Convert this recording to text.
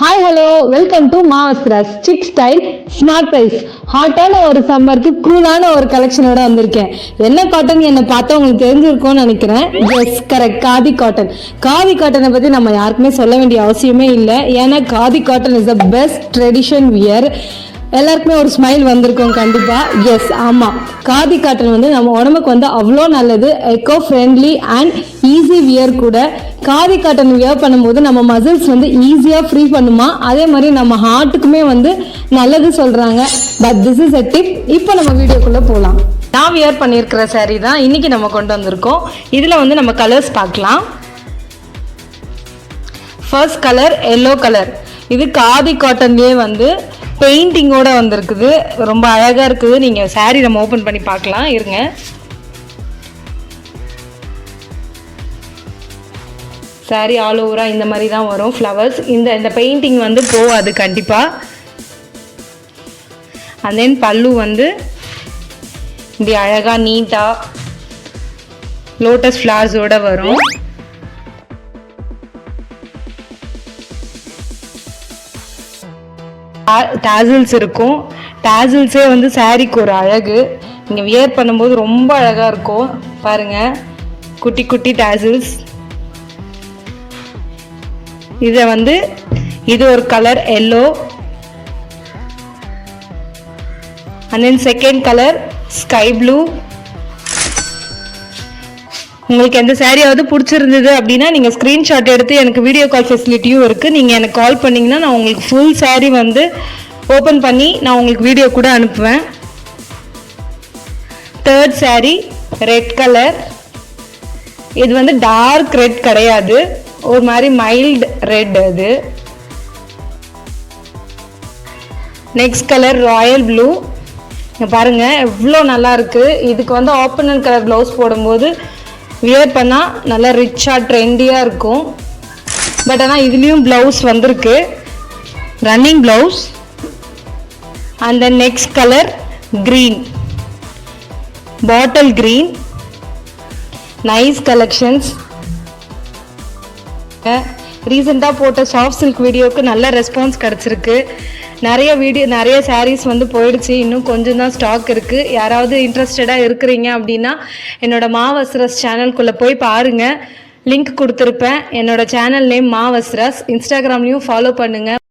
Hi hello welcome to மாவஸ்திராஸ் chic style smart price. ஹாட்டான ஒரு சம்மருக்கு கூலான ஒரு கலெக்ஷனோட வந்திருக்கேன். என்ன காட்டன் என்னை பார்த்தா உங்களுக்கு தெரிஞ்சிருக்கும்னு நினைக்கிறேன். Yes correct, khadi cotton. Khadi காட்டனை பற்றி நம்ம யாருக்குமே சொல்ல வேண்டிய அவசியமே இல்லை. ஏன்னா khadi cotton is the best tradition wear. எல்லாருக்குமே ஒரு ஸ்மைல் வந்திருக்கும் கண்டிப்பாக. எஸ் ஆமாம், காதி காட்டன் வந்து நம்ம உடம்புக்கு வந்து அவ்வளோ நல்லது. Echo friendly and easy wear கூட. காதி காட்டன் வியர் பண்ணும்போது நம்ம மசில்ஸ் வந்து ஈஸியாக ஃப்ரீ பண்ணுமா, அதே மாதிரி நம்ம ஹார்ட்டுக்குமே வந்து நல்லது சொல்கிறாங்க. But this is a tip. இப்போ நம்ம வீடியோக்குள்ளே போகலாம். நான் வியர் பண்ணியிருக்கிற சாரீ தான் இன்றைக்கி நம்ம கொண்டு வந்திருக்கோம். இதில் வந்து நம்ம கலர்ஸ் பார்க்கலாம். First colour yellow colour. இது காதி காட்டன்லேயே வந்து பெயிண்டிங்கோட வந்திருக்குது. ரொம்ப அழகாக இருக்குது. நீங்கள் சாரீ நம்ம ஓப்பன் பண்ணி பார்க்கலாம். இருங்க. சாரீ ஆல் ஓவராக இந்த மாதிரி தான் வரும். ஃப்ளவர்ஸ் இந்த பெயிண்டிங் வந்து போகாது கண்டிப்பாக. அண்ட் தென் பல்லு வந்து இப்படி அழகாக நீட்டாக லோட்டஸ் ஃப்ளவர்ஸோடு வரும். டாசில்ஸ் இருக்கும். டாசில்ஸே வந்து சாரீக்கு ஒரு அழகு. நீங்கள் வியர் பண்ணும்போது ரொம்ப அழகாக இருக்கும். பாருங்கள், குட்டி குட்டி டாசில்ஸ். இதை வந்து இது ஒரு colour yellow. And then second colour sky blue. உங்களுக்கு எந்த சாரியாவது பிடிச்சிருந்தது அப்படின்னா நீங்கள் ஸ்க்ரீன்ஷாட் எடுத்து எனக்கு வீடியோ கால் ஃபெசிலிட்டியும் இருக்குது. நீங்கள் எனக்கு கால் பண்ணிங்கன்னா நான் உங்களுக்கு ஃபுல் சாரீ வந்து ஓப்பன் பண்ணி நான் உங்களுக்கு வீடியோ கூட அனுப்புவேன். Third sari red colour. இது வந்து டார்க் ரெட் கிடையாது, ஒரு மாதிரி மைல்டு ரெட் அது. Next colour Royal blue. பாருங்கள் எவ்வளோ நல்லா இருக்குது. இதுக்கு வந்து ஆப்பனல் கலர் ப்ளவுஸ் போடும்போது வியர் பண்ணால் நல்லா ரிச்சாக ட்ரெண்டியாக இருக்கும். பட் ஆனால் இதுலேயும் ப்ளவுஸ் வந்திருக்கு, running blouse. And then next colour green, bottle green. Nice collections. ரீசெண்டாக போட்ட சாஃப்ட் சில்க் வீடியோவுக்கு நல்ல ரெஸ்பான்ஸ் கிடச்சிருக்கு. நிறைய சாரீஸ் வந்து போயிடுச்சு. இன்னும் கொஞ்சம் தான் ஸ்டாக் இருக்குது. யாராவது இன்ட்ரெஸ்டடாக இருக்கிறீங்க அப்படின்னா என்னோட மாவஸ்திராஸ் சேனல்குள்ளே போய் பாருங்கள். லிங்க் கொடுத்துருப்பேன். என்னோட சேனல் நேம் மாவஸ்திராஸ். இன்ஸ்டாகிராம்லேயும் ஃபாலோ பண்ணுங்கள்.